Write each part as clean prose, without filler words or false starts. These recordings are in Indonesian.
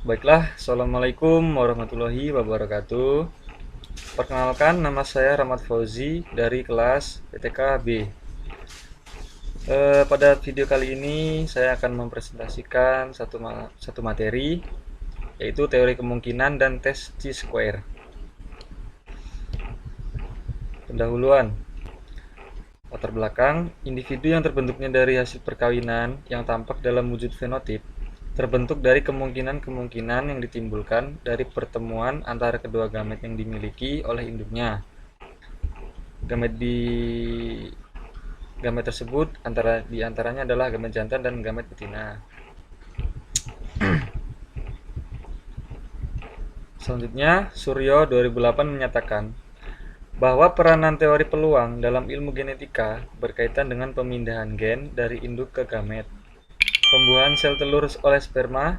Baiklah, Assalamualaikum warahmatullahi wabarakatuh. Perkenalkan, nama saya Rahmat Fauzi dari kelas PTK B. Pada video kali ini saya akan mempresentasikan satu materi, yaitu teori kemungkinan dan tes chi-square. Pendahuluan. Latar belakang, individu yang terbentuknya dari hasil perkawinan yang tampak dalam wujud fenotip terbentuk dari kemungkinan-kemungkinan yang ditimbulkan dari pertemuan antara kedua gamet yang dimiliki oleh induknya. Gamet tersebut diantaranya adalah gamet jantan dan gamet betina. Selanjutnya, Suryo 2008 menyatakan bahwa peranan teori peluang dalam ilmu genetika berkaitan dengan pemindahan gen dari induk ke gamet, pembuahan sel telur oleh sperma,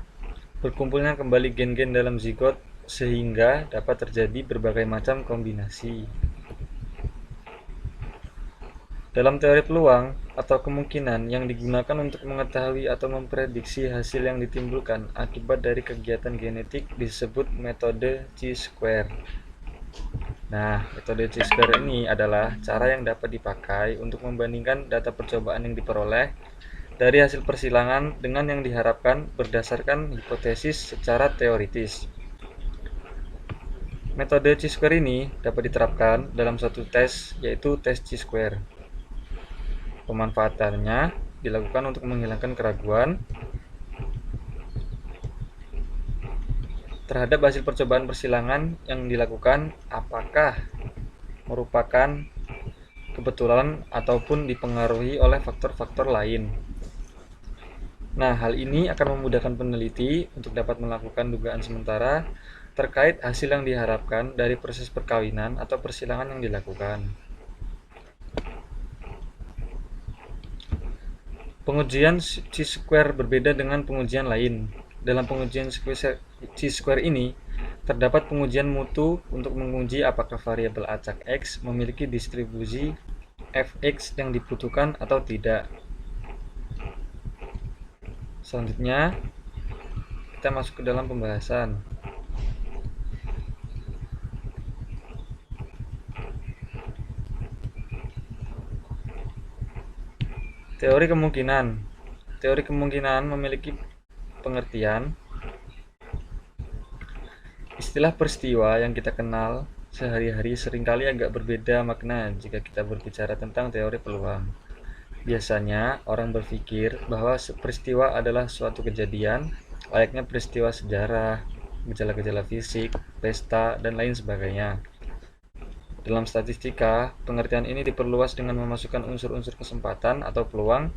berkumpulnya kembali gen-gen dalam zigot sehingga dapat terjadi berbagai macam kombinasi. Dalam teori peluang atau kemungkinan yang digunakan untuk mengetahui atau memprediksi hasil yang ditimbulkan akibat dari kegiatan genetik disebut metode chi-square. Nah, metode chi-square ini adalah cara yang dapat dipakai untuk membandingkan data percobaan yang diperoleh dari hasil persilangan dengan yang diharapkan berdasarkan hipotesis secara teoritis. Metode chi-square ini dapat diterapkan dalam suatu tes, yaitu tes chi-square. Pemanfaatannya dilakukan untuk menghilangkan keraguan terhadap hasil percobaan persilangan yang dilakukan apakah merupakan kebetulan ataupun dipengaruhi oleh faktor-faktor lain. Nah, hal ini akan memudahkan peneliti untuk dapat melakukan dugaan sementara terkait hasil yang diharapkan dari proses perkawinan atau persilangan yang dilakukan. Pengujian chi-square berbeda dengan pengujian lain. Dalam pengujian chi-square ini, terdapat pengujian mutu untuk menguji apakah variabel acak X memiliki distribusi fx yang dibutuhkan atau tidak. Selanjutnya, kita masuk ke dalam pembahasan. Teori kemungkinan. Teori kemungkinan memiliki pengertian. Istilah peristiwa yang kita kenal sehari-hari seringkali agak berbeda makna jika kita berbicara tentang teori peluang. Biasanya, orang berpikir bahwa peristiwa adalah suatu kejadian, layaknya peristiwa sejarah, gejala-gejala fisik, pesta, dan lain sebagainya. Dalam statistika, pengertian ini diperluas dengan memasukkan unsur-unsur kesempatan atau peluang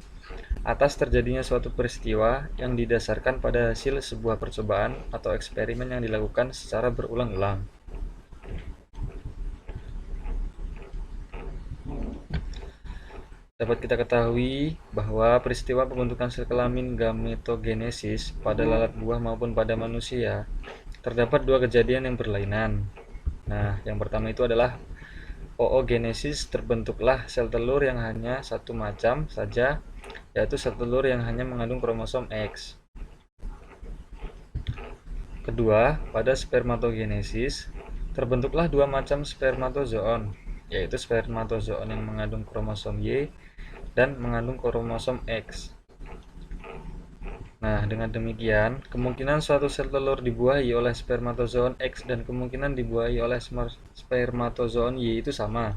atas terjadinya suatu peristiwa yang didasarkan pada hasil sebuah percobaan atau eksperimen yang dilakukan secara berulang-ulang. Dapat kita ketahui bahwa peristiwa pembentukan sel kelamin gametogenesis pada lalat buah maupun pada manusia terdapat dua kejadian yang berlainan. Nah, yang pertama itu adalah oogenesis, terbentuklah sel telur yang hanya satu macam saja, yaitu sel telur yang hanya mengandung kromosom X. Kedua, pada spermatogenesis, terbentuklah dua macam spermatozoon, yaitu spermatozoon yang mengandung kromosom Y dan mengandung kromosom X. Nah, dengan demikian, kemungkinan suatu sel telur dibuahi oleh spermatozoon X dan kemungkinan dibuahi oleh spermatozoon Y itu sama.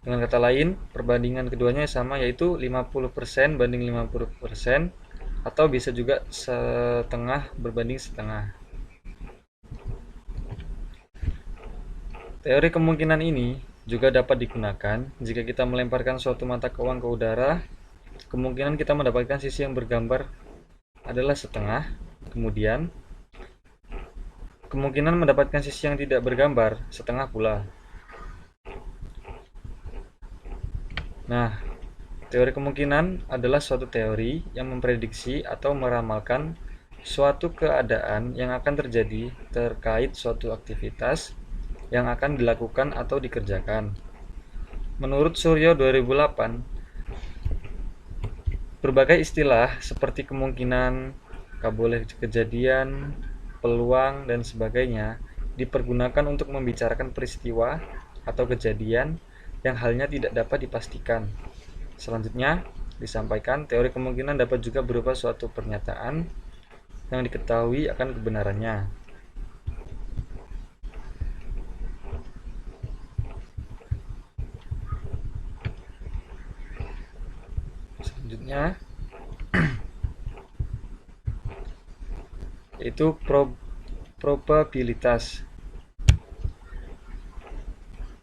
Dengan kata lain, perbandingan keduanya sama, yaitu 50% banding 50%, atau bisa juga setengah berbanding setengah. Teori kemungkinan ini juga dapat digunakan jika kita melemparkan suatu mata uang ke udara. Kemungkinan kita mendapatkan sisi yang bergambar adalah setengah. Kemudian, kemungkinan mendapatkan sisi yang tidak bergambar setengah pula. Nah, teori kemungkinan adalah suatu teori yang memprediksi atau meramalkan suatu keadaan yang akan terjadi terkait suatu aktivitas yang akan dilakukan atau dikerjakan. Menurut Suryo 2008, berbagai istilah seperti kemungkinan, boleh kejadian, peluang, dan sebagainya dipergunakan untuk membicarakan peristiwa atau kejadian yang halnya tidak dapat dipastikan. Selanjutnya, disampaikan teori kemungkinan dapat juga berupa suatu pernyataan yang diketahui akan kebenarannya. Selanjutnya, yaitu probabilitas.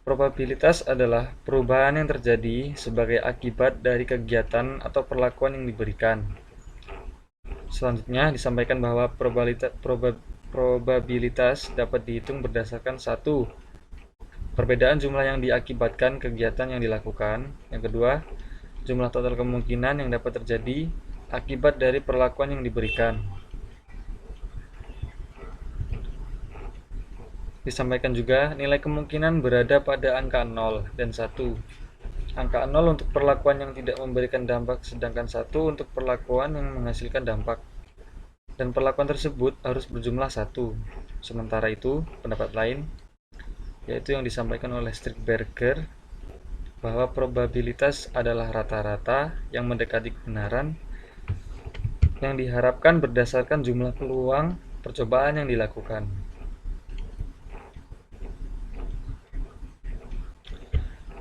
Probabilitas adalah perubahan yang terjadi sebagai akibat dari kegiatan atau perlakuan yang diberikan. Selanjutnya disampaikan bahwa probabilitas dapat dihitung berdasarkan satu, perbedaan jumlah yang diakibatkan kegiatan yang dilakukan. Yang kedua, jumlah total kemungkinan yang dapat terjadi akibat dari perlakuan yang diberikan. Disampaikan juga nilai kemungkinan berada pada angka 0 dan 1. Angka 0 untuk perlakuan yang tidak memberikan dampak, sedangkan 1 untuk perlakuan yang menghasilkan dampak. Dan perlakuan tersebut harus berjumlah 1. Sementara itu, pendapat lain, yaitu yang disampaikan oleh Strindberger, bahwa probabilitas adalah rata-rata yang mendekati kebenaran yang diharapkan berdasarkan jumlah peluang percobaan yang dilakukan.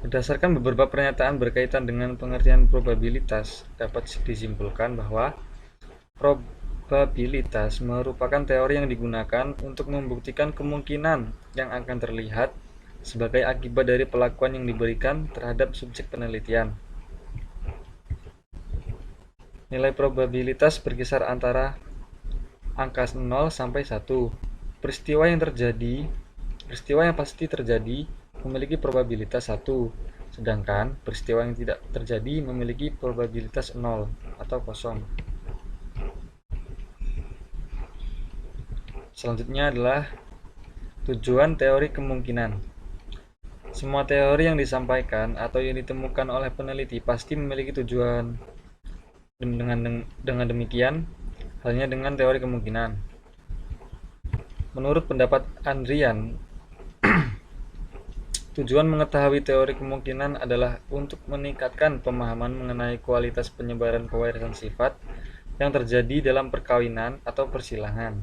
Berdasarkan beberapa pernyataan berkaitan dengan pengertian probabilitas, dapat disimpulkan bahwa probabilitas merupakan teori yang digunakan untuk membuktikan kemungkinan yang akan terlihat sebagai akibat dari perlakuan yang diberikan terhadap subjek penelitian. Nilai probabilitas berkisar antara angka 0 sampai 1. Peristiwa yang pasti terjadi memiliki probabilitas 1, sedangkan peristiwa yang tidak terjadi memiliki probabilitas 0 atau kosong. Selanjutnya adalah tujuan teori kemungkinan. Semua teori yang disampaikan atau yang ditemukan oleh peneliti pasti memiliki tujuan. Dengan demikian, halnya dengan teori kemungkinan. Menurut pendapat Andrian, tujuan mengetahui teori kemungkinan adalah untuk meningkatkan pemahaman mengenai kualitas penyebaran pewarisan sifat yang terjadi dalam perkawinan atau persilangan.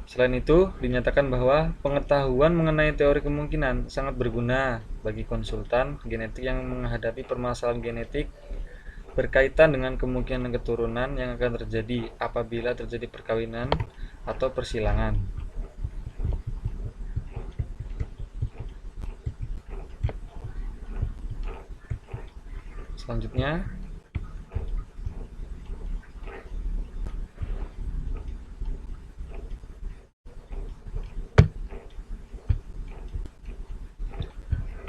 Selain itu, dinyatakan bahwa pengetahuan mengenai teori kemungkinan sangat berguna bagi konsultan genetik yang menghadapi permasalahan genetik berkaitan dengan kemungkinan keturunan yang akan terjadi apabila terjadi perkawinan atau persilangan. Selanjutnya,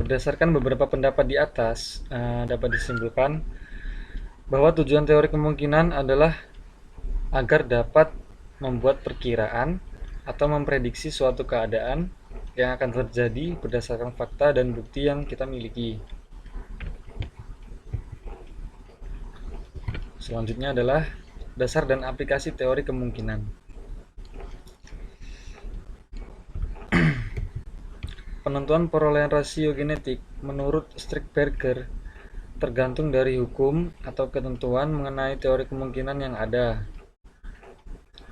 berdasarkan beberapa pendapat di atas, dapat disimpulkan bahwa tujuan teori kemungkinan adalah agar dapat membuat perkiraan atau memprediksi suatu keadaan yang akan terjadi berdasarkan fakta dan bukti yang kita miliki. Selanjutnya adalah dasar dan aplikasi teori kemungkinan. Penentuan perolehan rasio genetik menurut Strindberger tergantung dari hukum atau ketentuan mengenai teori kemungkinan yang ada.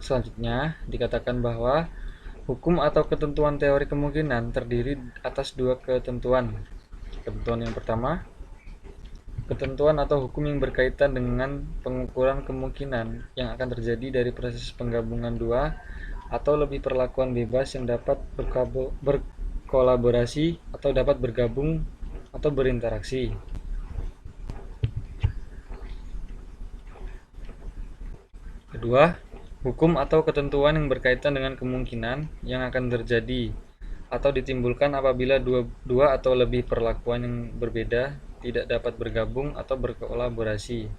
Selanjutnya, dikatakan bahwa hukum atau ketentuan teori kemungkinan terdiri atas dua ketentuan. Ketentuan yang pertama, ketentuan atau hukum yang berkaitan dengan pengukuran kemungkinan yang akan terjadi dari proses penggabungan dua atau lebih perlakuan bebas yang dapat berkolaborasi atau dapat bergabung atau berinteraksi. Kedua, hukum atau ketentuan yang berkaitan dengan kemungkinan yang akan terjadi atau ditimbulkan apabila dua atau lebih perlakuan yang berbeda tidak dapat bergabung atau berkolaborasi.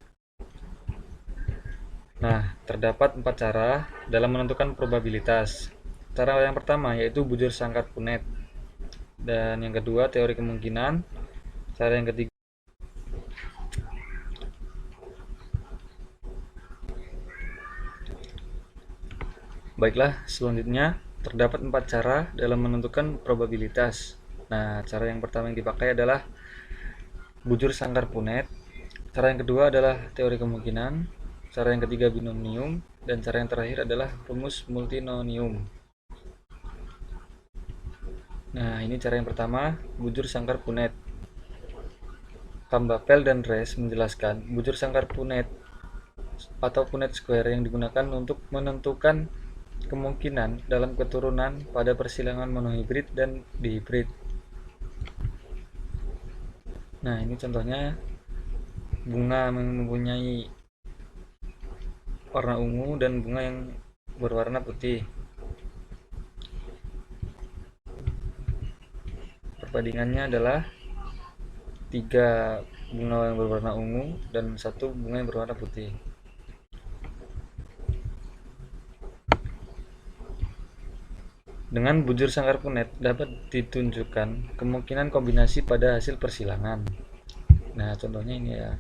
Nah, terdapat 4 cara dalam menentukan probabilitas. Cara yang pertama yaitu bujur sangkat Punnett, dan yang kedua teori kemungkinan. Cara yang ketiga Baiklah, selanjutnya terdapat 4 cara dalam menentukan probabilitas. Nah, cara yang pertama yang dipakai adalah bujur sangkar Punnett. Cara yang kedua adalah teori kemungkinan. Cara yang ketiga binomium. Dan cara yang terakhir adalah rumus multinomium. Nah, ini cara yang pertama, bujur sangkar Punnett. Campbell dan Rees menjelaskan bujur sangkar Punnett atau Punnett square yang digunakan untuk menentukan kemungkinan dalam keturunan pada persilangan monohibrid dan dihibrid. Nah, ini contohnya bunga mempunyai warna ungu dan bunga yang berwarna putih. Perbandingannya adalah 3 bunga yang berwarna ungu dan 1 bunga yang berwarna putih. Dengan bujur sangkar Punnett dapat ditunjukkan kemungkinan kombinasi pada hasil persilangan. Nah, contohnya ini ya.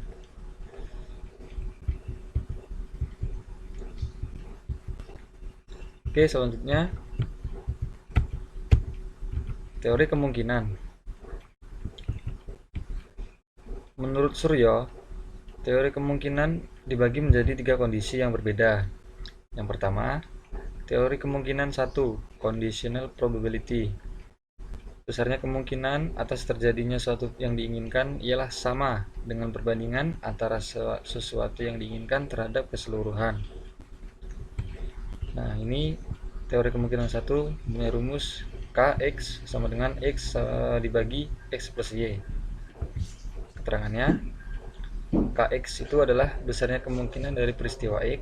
Oke, selanjutnya teori kemungkinan. Menurut Suryo, teori kemungkinan dibagi menjadi 3 kondisi yang berbeda. Yang pertama, teori kemungkinan 1, conditional probability. Besarnya kemungkinan atas terjadinya suatu yang diinginkan ialah sama dengan perbandingan antara sesuatu yang diinginkan terhadap keseluruhan. Nah, ini teori kemungkinan 1 punya rumus Kx sama dengan X dibagi X plus Y. Keterangannya, Kx itu adalah besarnya kemungkinan dari peristiwa X.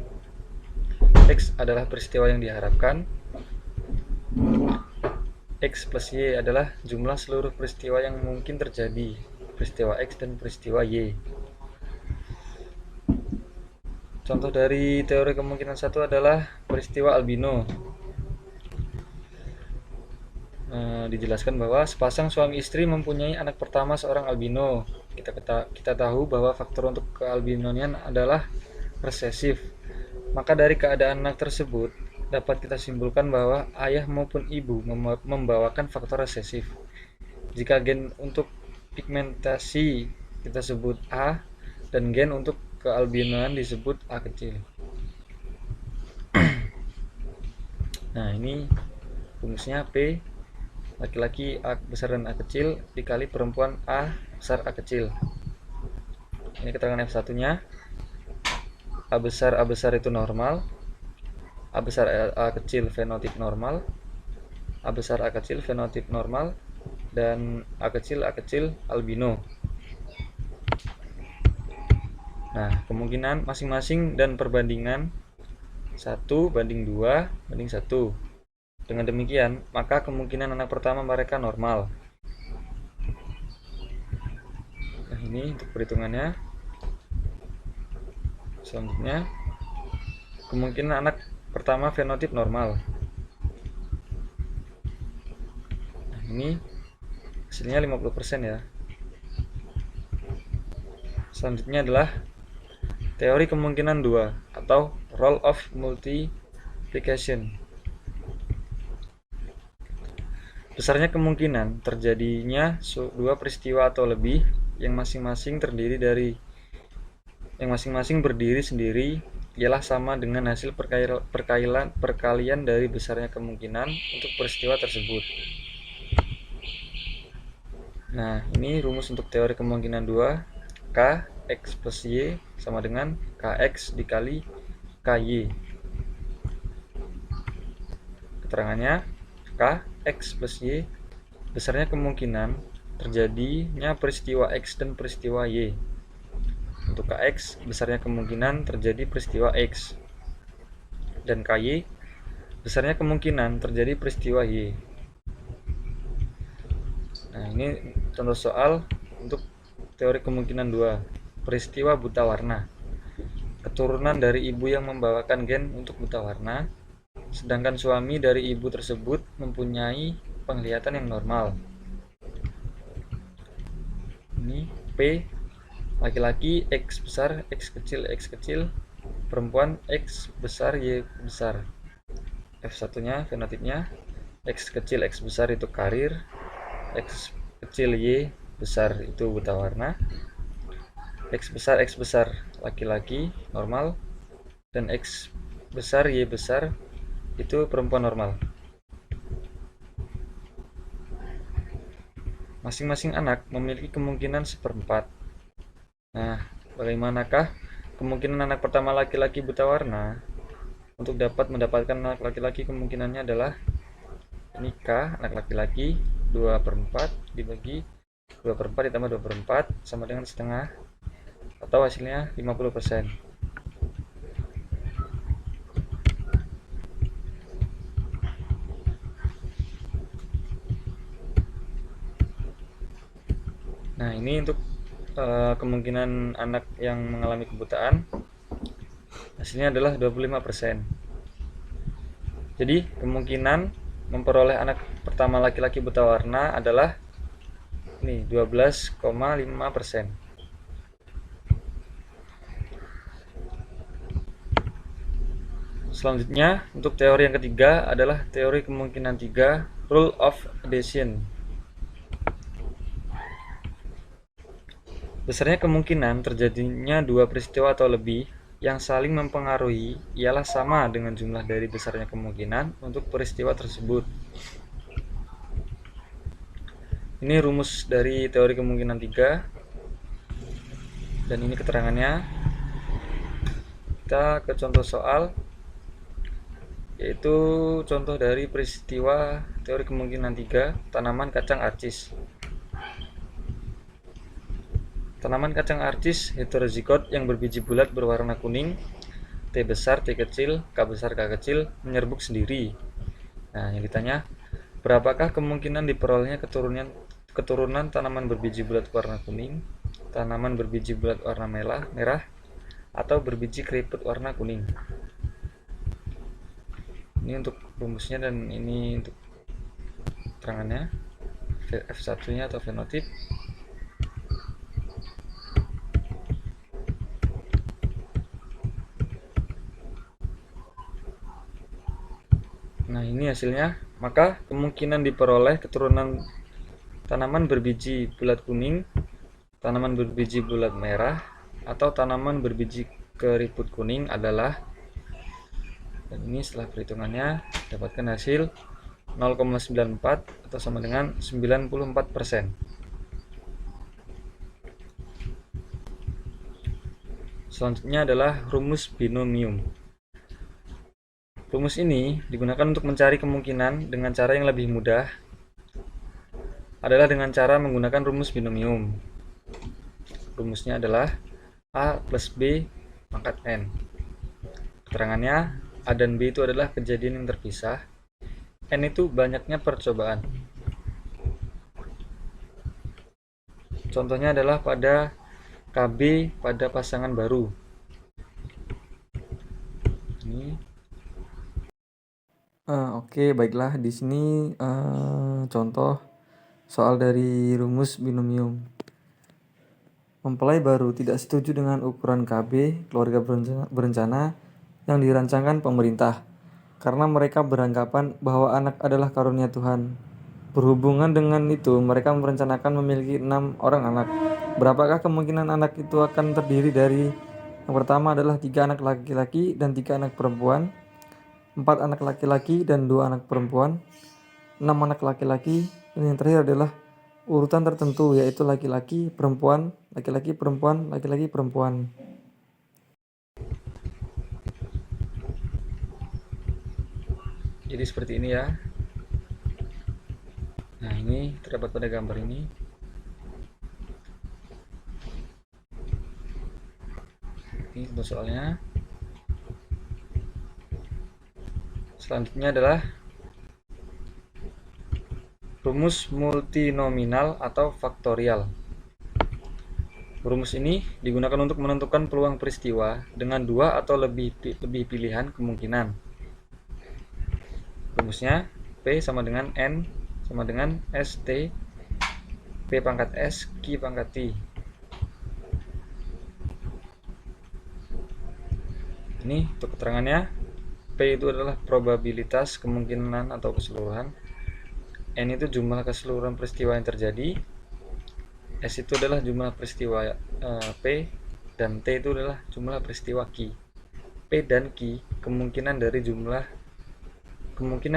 X adalah peristiwa yang diharapkan. X plus Y adalah jumlah seluruh peristiwa yang mungkin terjadi, peristiwa X dan peristiwa Y. Contoh dari teori kemungkinan 1 adalah peristiwa albino. Dijelaskan bahwa sepasang suami istri mempunyai anak pertama seorang albino. Kita tahu bahwa faktor untuk kealbinonian adalah resesif. Maka dari keadaan anak tersebut dapat kita simpulkan bahwa ayah maupun ibu membawakan faktor resesif. Jika gen untuk pigmentasi kita sebut A dan gen untuk kealbinoan disebut A kecil. Nah, ini rumusnya P laki-laki A besar dan A kecil dikali perempuan A besar A kecil. Ini keterangan F1 nya. A besar itu normal, A besar A kecil fenotip normal, A besar A kecil fenotip normal, dan A kecil albino. Nah, kemungkinan masing-masing dan perbandingan 1 banding 2 banding 1. Dengan demikian, maka kemungkinan anak pertama mereka normal. Nah, ini untuk perhitungannya. Selanjutnya, kemungkinan anak pertama fenotip normal. Nah, ini hasilnya 50% ya. Selanjutnya adalah teori kemungkinan 2 atau role of multiplication. Besarnya kemungkinan terjadinya 2 peristiwa atau lebih yang masing-masing berdiri sendiri ialah sama dengan hasil perkalian dari besarnya kemungkinan untuk peristiwa tersebut. Nah, ini rumus untuk teori kemungkinan 2. K X plus Y sama dengan Kx dikali Ky. Keterangannya, K X plus Y besarnya kemungkinan terjadinya peristiwa X dan peristiwa Y. Untuk Kx besarnya kemungkinan terjadi peristiwa X, dan Ky besarnya kemungkinan terjadi peristiwa Y. Nah, ini contoh soal untuk teori kemungkinan 2, peristiwa buta warna. Keturunan dari ibu yang membawakan gen untuk buta warna, sedangkan suami dari ibu tersebut mempunyai penglihatan yang normal. Ini P laki-laki X besar X kecil, perempuan X besar Y besar. F1-nya, fenotipnya. X kecil X besar itu karir, X kecil Y besar itu buta warna, X besar laki-laki normal, dan X besar Y besar itu perempuan normal. Masing-masing anak memiliki kemungkinan seperempat. Nah, bagaimanakah kemungkinan anak pertama laki-laki buta warna? Untuk dapat mendapatkan anak laki-laki, kemungkinannya adalah nikah anak laki-laki 2/4 dibagi 2/4 ditambah 2/4 sama dengan setengah, atau hasilnya 50%. Nah, ini untuk kemungkinan anak yang mengalami kebutaan, hasilnya adalah 25%. Jadi kemungkinan memperoleh anak pertama laki-laki buta warna adalah ini 12,5%. Selanjutnya, untuk teori yang ketiga adalah teori kemungkinan 3, rule of adhesion. Besarnya kemungkinan terjadinya dua peristiwa atau lebih yang saling mempengaruhi ialah sama dengan jumlah dari besarnya kemungkinan untuk peristiwa tersebut. Ini rumus dari teori kemungkinan 3, dan ini keterangannya. Kita ke contoh soal, yaitu contoh dari peristiwa teori kemungkinan 3, tanaman kacang arcis. Tanaman kacang arcis heterozigot yang berbiji bulat berwarna kuning, T besar, T kecil, K besar, K kecil, menyerbuk sendiri. Nah, yang ditanya, berapakah kemungkinan diperolehnya keturunan tanaman berbiji bulat warna kuning, tanaman berbiji bulat warna merah, atau berbiji keriput warna kuning? Ini untuk rumusnya dan ini untuk keterangannya. F1-nya atau fenotip. Nah, ini hasilnya. Maka kemungkinan diperoleh keturunan tanaman berbiji bulat kuning, tanaman berbiji bulat merah, atau tanaman berbiji keriput kuning adalah, dan ini setelah perhitungannya dapatkan hasil 0,94 atau sama dengan 94%. Selanjutnya adalah rumus binomium. Rumus ini digunakan untuk mencari kemungkinan dengan cara yang lebih mudah adalah dengan cara menggunakan rumus binomium. Rumusnya adalah A plus B pangkat N. Keterangannya, A dan B itu adalah kejadian yang terpisah. N itu banyaknya percobaan. Contohnya adalah pada KB pada pasangan baru. Ini. Oke, baiklah. Di sini contoh soal dari rumus binomium. Mempelai baru tidak setuju dengan ukuran KB keluarga berencana yang dirancangkan pemerintah karena mereka beranggapan bahwa anak adalah karunia Tuhan. Berhubungan dengan itu, mereka merencanakan memiliki 6 orang anak. Berapakah kemungkinan anak itu akan terdiri dari, yang pertama adalah 3 anak laki-laki dan 3 anak perempuan, 4 anak laki-laki dan 2 anak perempuan, 6 anak laki-laki, dan yang terakhir adalah urutan tertentu, yaitu laki-laki, perempuan, laki-laki, perempuan, laki-laki, perempuan. Jadi seperti ini ya. Nah, ini terdapat pada gambar ini. Ini untuk soalnya. Selanjutnya adalah rumus multinominal atau faktorial. Rumus ini digunakan untuk menentukan peluang peristiwa dengan 2 atau lebih pilihan kemungkinan. Rumusnya P sama dengan N sama dengan ST, P pangkat S, Q pangkat T. Ini untuk keterangannya. P itu adalah probabilitas, kemungkinan atau keseluruhan. N itu jumlah keseluruhan peristiwa yang terjadi. S itu adalah jumlah peristiwa P, dan T itu adalah jumlah peristiwa Q. P dan Q kemungkinan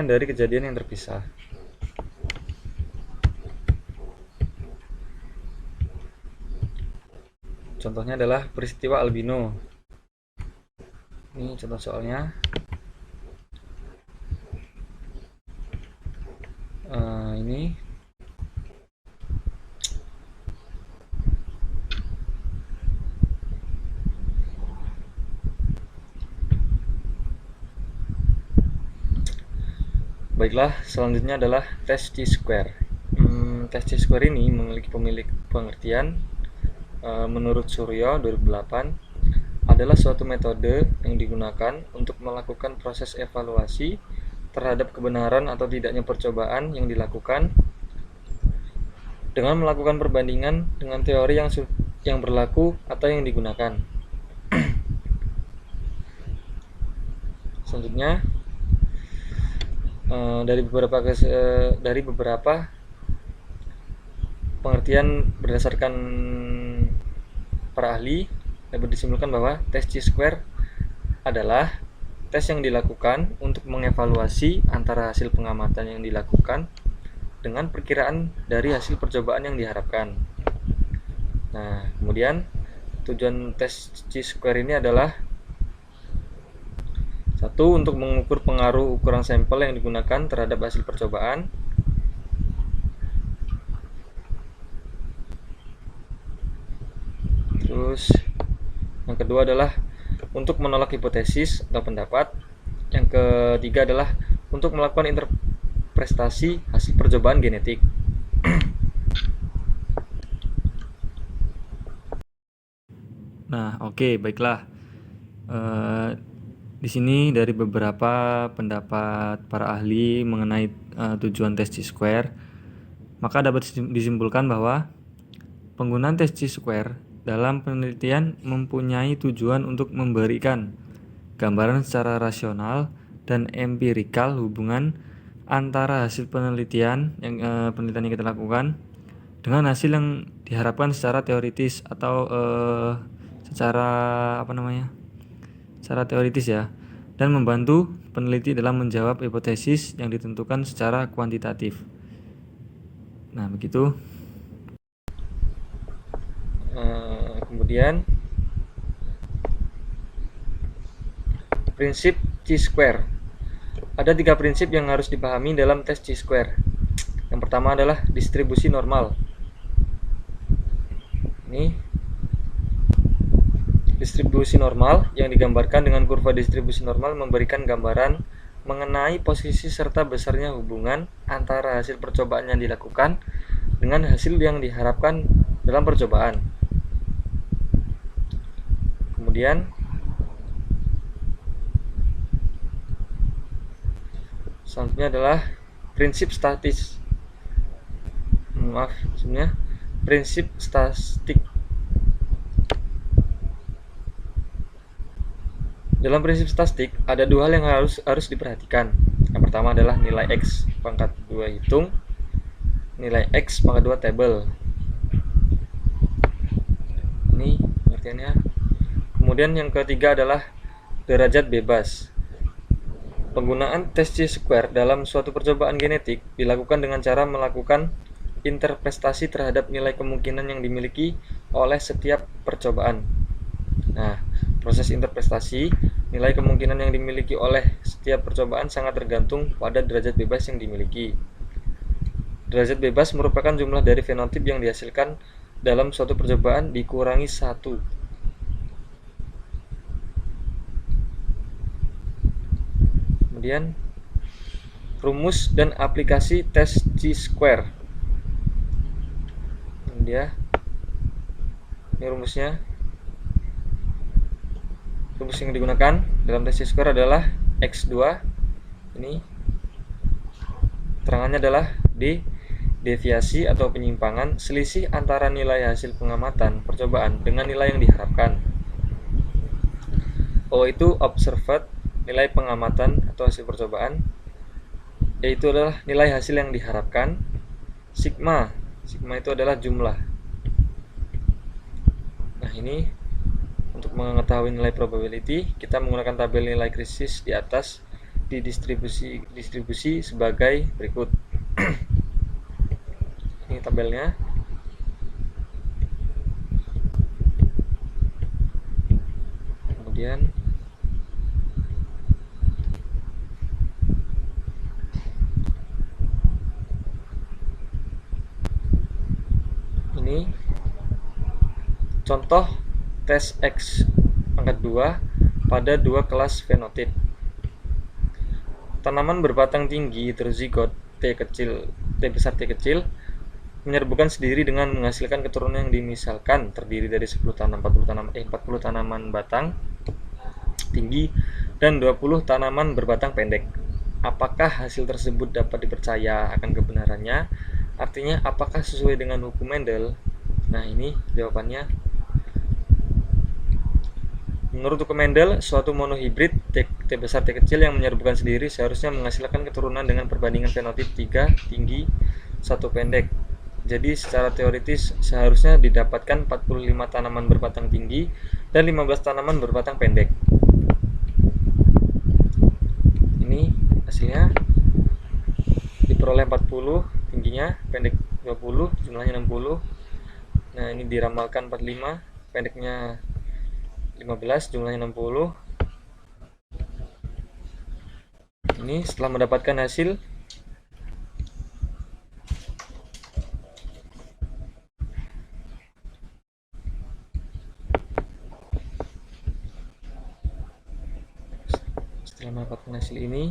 dari kejadian yang terpisah. Contohnya adalah peristiwa albino. Ini contoh soalnya. Ini baiklah, selanjutnya adalah tes chi-square. Tes chi-square ini memiliki pengertian menurut Suryo 2008 adalah suatu metode yang digunakan untuk melakukan proses evaluasi terhadap kebenaran atau tidaknya percobaan yang dilakukan dengan melakukan perbandingan dengan teori yang berlaku atau yang digunakan. Selanjutnya, dari beberapa pengertian berdasarkan para ahli, dapat disimpulkan bahwa tes chi-square adalah tes yang dilakukan untuk mengevaluasi antara hasil pengamatan yang dilakukan dengan perkiraan dari hasil percobaan yang diharapkan. Nah, kemudian tujuan tes chi-square ini adalah satu, untuk mengukur pengaruh ukuran sampel yang digunakan terhadap hasil percobaan. Terus yang kedua adalah untuk menolak hipotesis atau pendapat. Yang ketiga adalah untuk melakukan interpretasi hasil percobaan genetik. Nah, oke, baiklah. Di sini dari beberapa pendapat para ahli mengenai tujuan tes chi-square, maka dapat disimpulkan bahwa penggunaan tes chi-square dalam penelitian mempunyai tujuan untuk memberikan gambaran secara rasional dan empirikal hubungan antara hasil penelitian yang kita lakukan dengan hasil yang diharapkan secara teoritis atau secara teoritis ya, dan membantu peneliti dalam menjawab hipotesis yang ditentukan secara kuantitatif. Nah, begitu. Kemudian prinsip chi-square. Ada 3 prinsip yang harus dipahami dalam tes chi-square. Yang pertama adalah distribusi normal. Ini distribusi normal yang digambarkan dengan kurva distribusi normal memberikan gambaran mengenai posisi serta besarnya hubungan antara hasil percobaan yang dilakukan dengan hasil yang diharapkan dalam percobaan. Kemudian selanjutnya adalah prinsip statis. Prinsip statistik. Dalam prinsip statistik ada 2 hal yang harus diperhatikan. Yang pertama adalah nilai X pangkat 2 hitung, nilai X pangkat 2 tabel. Ini pengertiannya. Kemudian yang ketiga adalah derajat bebas. Penggunaan tes chi-square dalam suatu percobaan genetik dilakukan dengan cara melakukan interpretasi terhadap nilai kemungkinan yang dimiliki oleh setiap percobaan. Nah, proses interpretasi nilai kemungkinan yang dimiliki oleh setiap percobaan sangat tergantung pada derajat bebas yang dimiliki. Derajat bebas merupakan jumlah dari fenotip yang dihasilkan dalam suatu percobaan dikurangi 1. Kemudian rumus dan aplikasi tes chi-square. Ini rumusnya. Rumus yang digunakan dalam tes chi-square adalah X2. Ini terangannya adalah D, deviasi atau penyimpangan selisih antara nilai hasil pengamatan percobaan dengan nilai yang diharapkan. O itu observed nilai pengamatan atau hasil percobaan, yaitu adalah nilai hasil yang diharapkan. Sigma itu adalah jumlah. Nah, ini untuk mengetahui nilai probability, kita menggunakan tabel nilai krisis di atas di distribusi sebagai berikut. Ini tabelnya. Kemudian ini contoh tes X pangkat 2 pada 2 kelas fenotip. Tanaman berbatang tinggi heterozigot T besar T kecil menyerbukan sendiri dengan menghasilkan keturunan yang dimisalkan terdiri dari 40 tanaman batang tinggi dan 20 tanaman berbatang pendek. Apakah hasil tersebut dapat dipercaya akan kebenarannya? Artinya, apakah sesuai dengan hukum Mendel? Nah, ini jawabannya. Menurut hukum Mendel, suatu monohibrid T besar T kecil yang menyerbukan sendiri seharusnya menghasilkan keturunan dengan perbandingan fenotip 3 tinggi 1 pendek. Jadi secara teoritis seharusnya didapatkan 45 tanaman berbatang tinggi dan 15 tanaman berbatang pendek. Ini hasilnya diperoleh 40, tingginya, pendek 20, jumlahnya 60. Nah, ini diramalkan 45, pendeknya 15, jumlahnya 60. Ini setelah mendapatkan hasil, ini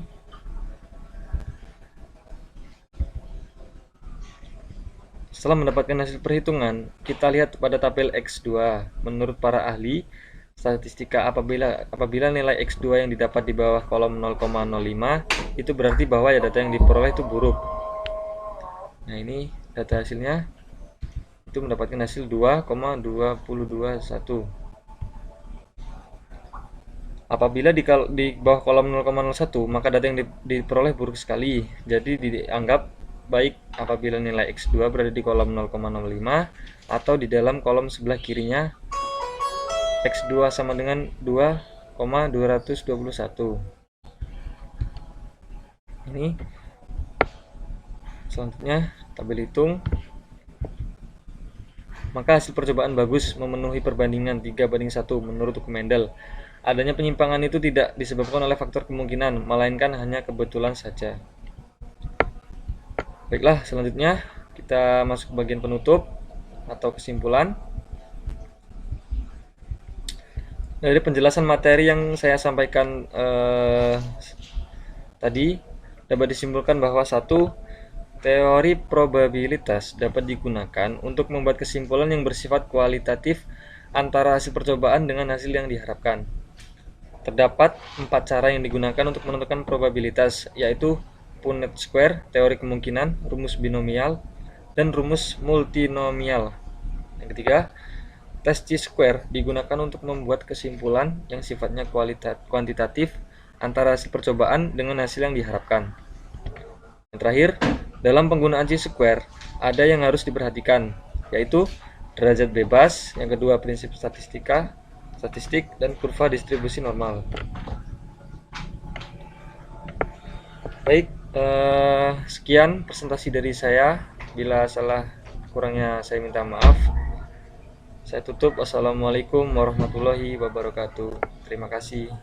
setelah mendapatkan hasil perhitungan, kita lihat pada tabel X2. Menurut para ahli statistika, apabila nilai X2 yang didapat di bawah kolom 0,05, itu berarti bahwa ya data yang diperoleh itu buruk. Nah, ini data hasilnya itu mendapatkan hasil 2,221. Apabila di bawah kolom 0,01, maka data yang diperoleh buruk sekali. Jadi dianggap baik apabila nilai X2 berada di kolom 0,05 atau di dalam kolom sebelah kirinya X2 sama dengan 2,221. Ini selanjutnya tabel hitung. Maka hasil percobaan bagus memenuhi perbandingan 3:1 menurut hukum Mendel. Adanya penyimpangan itu tidak disebabkan oleh faktor kemungkinan, melainkan hanya kebetulan saja. Baiklah, selanjutnya kita masuk ke bagian penutup atau kesimpulan. Dari penjelasan materi yang saya sampaikan tadi, dapat disimpulkan bahwa satu, teori probabilitas dapat digunakan untuk membuat kesimpulan yang bersifat kualitatif antara hasil percobaan dengan hasil yang diharapkan. Terdapat 4 cara yang digunakan untuk menentukan probabilitas, yaitu Punnett square, teori kemungkinan, rumus binomial, dan rumus multinomial. Yang ketiga, tes chi-square digunakan untuk membuat kesimpulan yang sifatnya kuantitatif antara hasil percobaan dengan hasil yang diharapkan. Yang terakhir, dalam penggunaan chi-square ada yang harus diperhatikan, yaitu derajat bebas, yang kedua prinsip statistik, dan kurva distribusi normal. Baik, sekian presentasi dari saya. Bila salah kurangnya saya minta maaf. Saya tutup. Wassalamualaikum warahmatullahi wabarakatuh. Terima kasih.